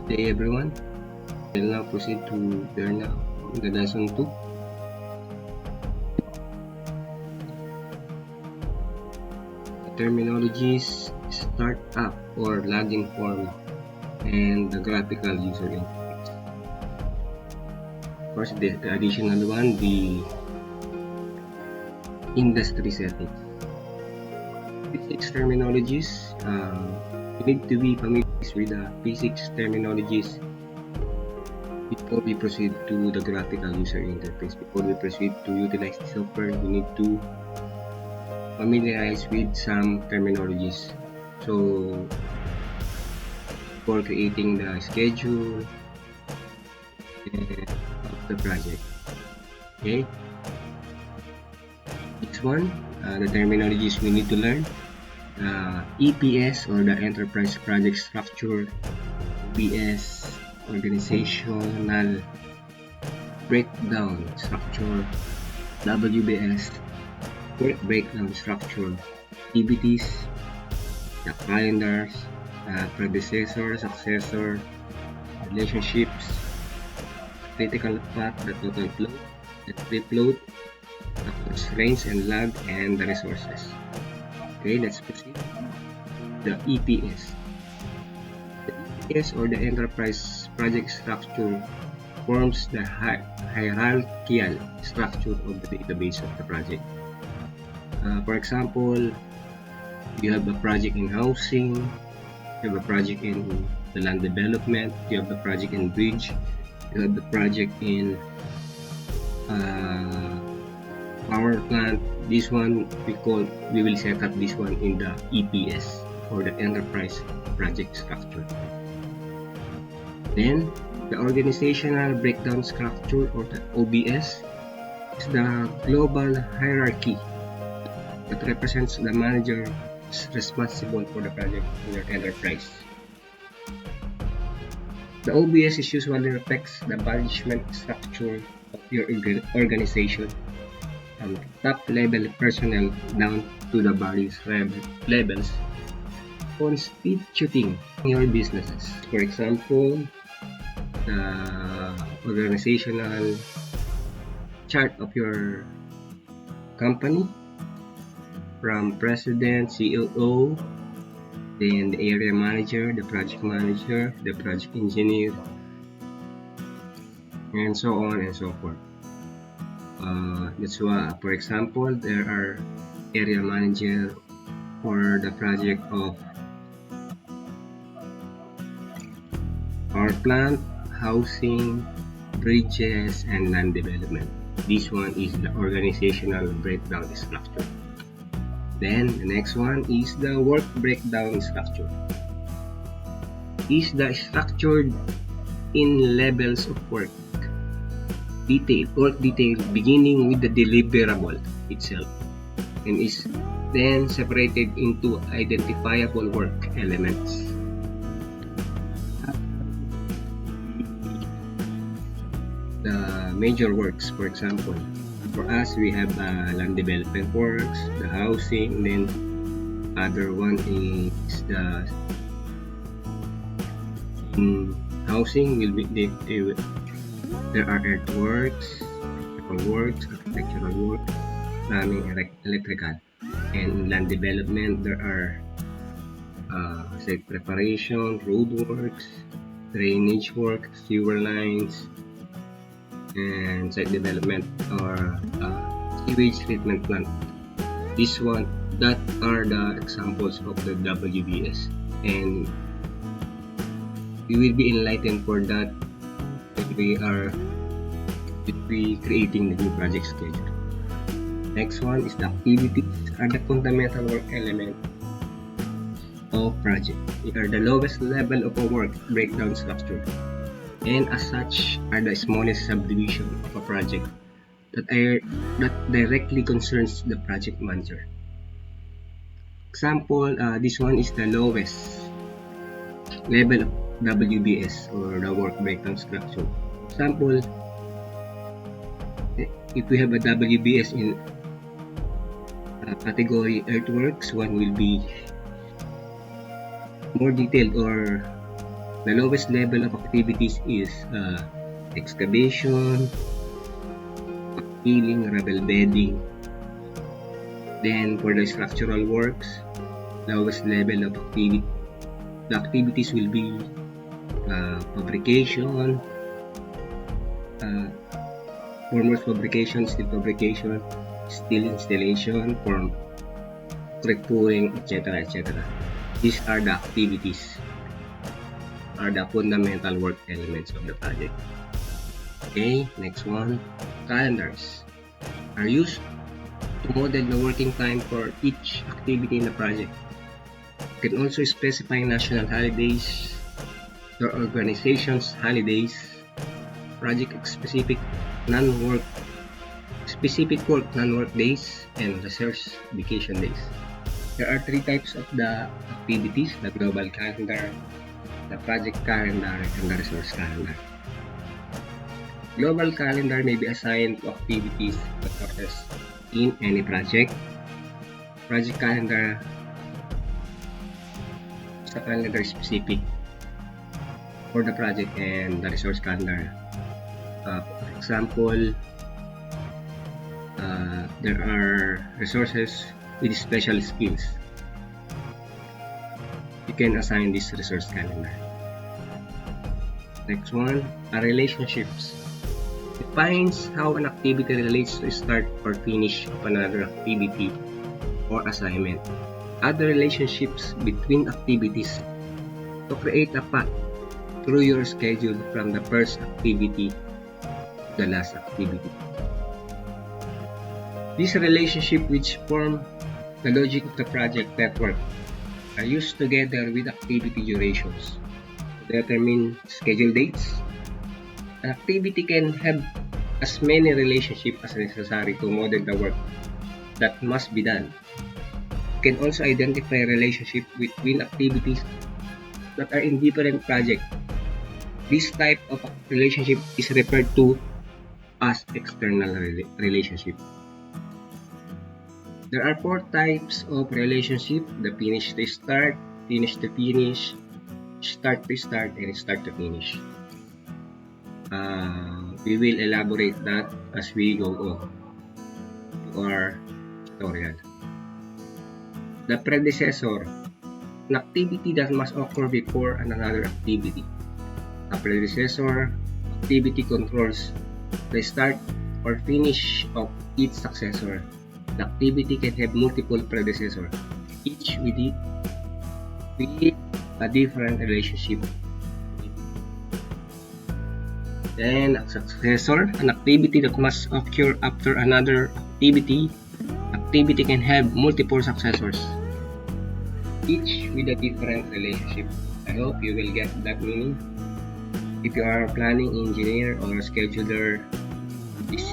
Hey everyone, we'll now proceed to learn the lesson 2. Terminologies, startup or login form, and the graphical user interface. Of course, the additional one, the industry settings. Physics terminologies, you need to be familiar with the physics terminologies before we proceed to the graphical user interface. Before we proceed to utilize the software, we need to familiarize with some terminologies. So, for creating the schedule of the project. Okay. This one, the terminologies we need to learn. EPS or the Enterprise Project Structure, OBS, Organizational Breakdown Structure, WBS, Work Breakdown Structure, activities, the calendars, predecessor, successor, relationships, critical path, the total flow, the free float, the constraints and lag, and the resources. Okay, let's proceed. The EPS. The EPS or the Enterprise Project Structure forms the hierarchical structure of the database of the project. For example, you have a project in housing, you have a project in the land development, you have the project in bridge, you have the project in power plant. This one we will set up this one in the EPS or the Enterprise Project Structure. Then the Organizational Breakdown Structure or the OBS is the global hierarchy that represents the manager responsible for the project in your enterprise. The OBS is usually reflects the management structure of your organization, from top level personnel down to the various levels constituting your businesses. For example, the organizational chart of your company, from president, COO, then the area manager, the project engineer, and so on and so forth. That's why, for example, there are area manager for the project of power plant, housing, bridges, and land development. This one is the organizational breakdown structure. Then the next one is the work breakdown structure. Is the structured in levels of work detail beginning with the deliverable itself, and is then separated into identifiable work elements. The major works, for example, for us we have land development works, the housing, then other one is the housing will be there are earthworks, works, architectural work, plumbing, electrical, and in land development there are site preparation, road works, drainage work, sewer lines, and site development or sewage treatment plant. That are the examples of the WBS, and we will be enlightened for that if we creating the new project schedule. Next one is the activities are the fundamental work element of project. They are the lowest level of a work breakdown structure, and as such are the smallest subdivision of a project that directly concerns the project manager. Example, this one is the lowest level of WBS or the work breakdown structure. Example, if we have a WBS in category earthworks, one will be more detailed or The lowest level of activities is excavation, filling, rubble bedding. Then for the structural works, lowest level of activity, the activities will be fabrication, formwork fabrication, steel fabrication, steel installation, concrete pouring, etc. etc. These are the activities, are the fundamental work elements of the project. Okay, next one. Calendars are used to model the working time for each activity in the project. You can also specify national holidays, your organization's holidays, project-specific non-work days, and research vacation days. There are three types of the activities: the global calendar, the project calendar, and the resource calendar. Global calendar may be assigned to activities that occurs in any project. Project calendar is a calendar specific for the project, and the resource calendar. For example, there are resources with special skills. You can assign this resource calendar. Next one, relationships. Defines how an activity relates to start or finish of another activity or assignment. Add the relationships between activities to create a path through your schedule from the first activity to the last activity. These relationships, which form the logic of the project network, are used together with activity durations to determine schedule dates. An activity can have as many relationships as necessary to model the work that must be done. You can also identify relationships between activities that are in different projects. This type of relationship is referred to as external relationship. There are four types of relationship: the finish to start, finish to finish, start to start, and start to finish. We will elaborate that as we go on to our tutorial. The predecessor, an activity that must occur before another activity. A predecessor activity controls the start or finish of each successor. The activity can have multiple predecessors, each with a different relationship. Then, a successor, an activity that must occur after another activity. Activity can have multiple successors, each with a different relationship. I hope you will get that meaning. If you are a planning engineer or a scheduler,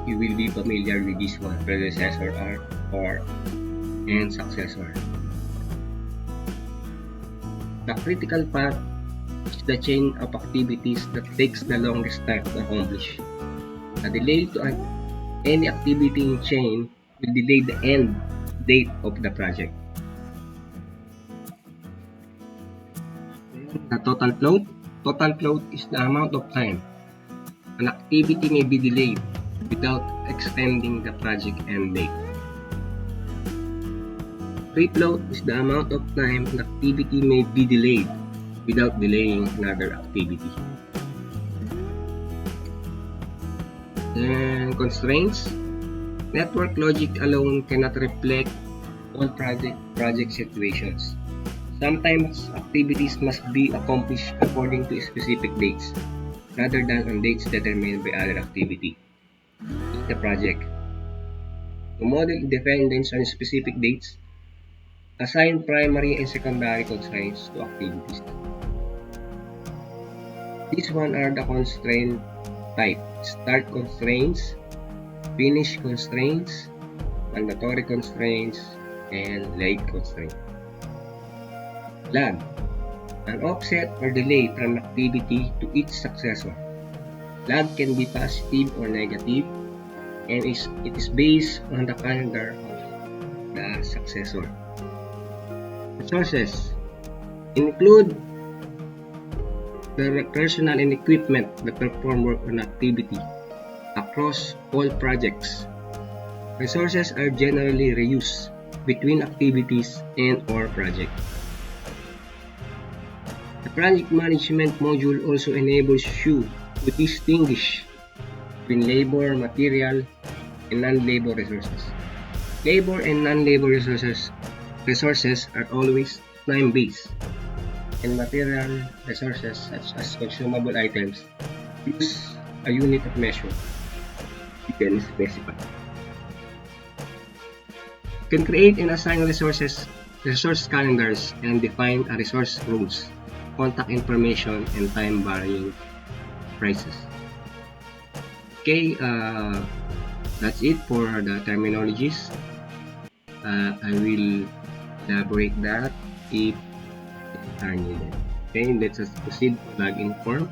you will be familiar with this one: predecessor and successor. The critical path is the chain of activities that takes the longest time to accomplish. A delay to any activity in chain will delay the end date of the project. The total float. Total float is the amount of time an activity may be delayed without extending the project end date. Free float is the amount of time an activity may be delayed without delaying another activity. Then constraints. Network logic alone cannot reflect all project situations. Sometimes activities must be accomplished according to specific dates, rather than on dates determined by other activity in the project. To model dependence on specific dates, assign primary and secondary constraints to activities. These one are the constraint type: start constraints, finish constraints, mandatory constraints, and late constraints. Lag, an offset or delay from activity to each successor. Lag can be positive or negative, and it is based on the calendar of the successor. Resources include the personnel and equipment that perform work on activity across all projects. Resources are generally reused between activities and or projects. The project management module also enables you to distinguish between labor, material, and non-labor resources. Labor and non-labor resources are always time-based, and material resources such as consumable items use a unit of measure you can specify. You can create and assign resource calendars, and define a resource rules, contact information, and time varying prices. Okay, that's it for the terminologies. I will elaborate that if are needed. Okay, let's proceed to login form.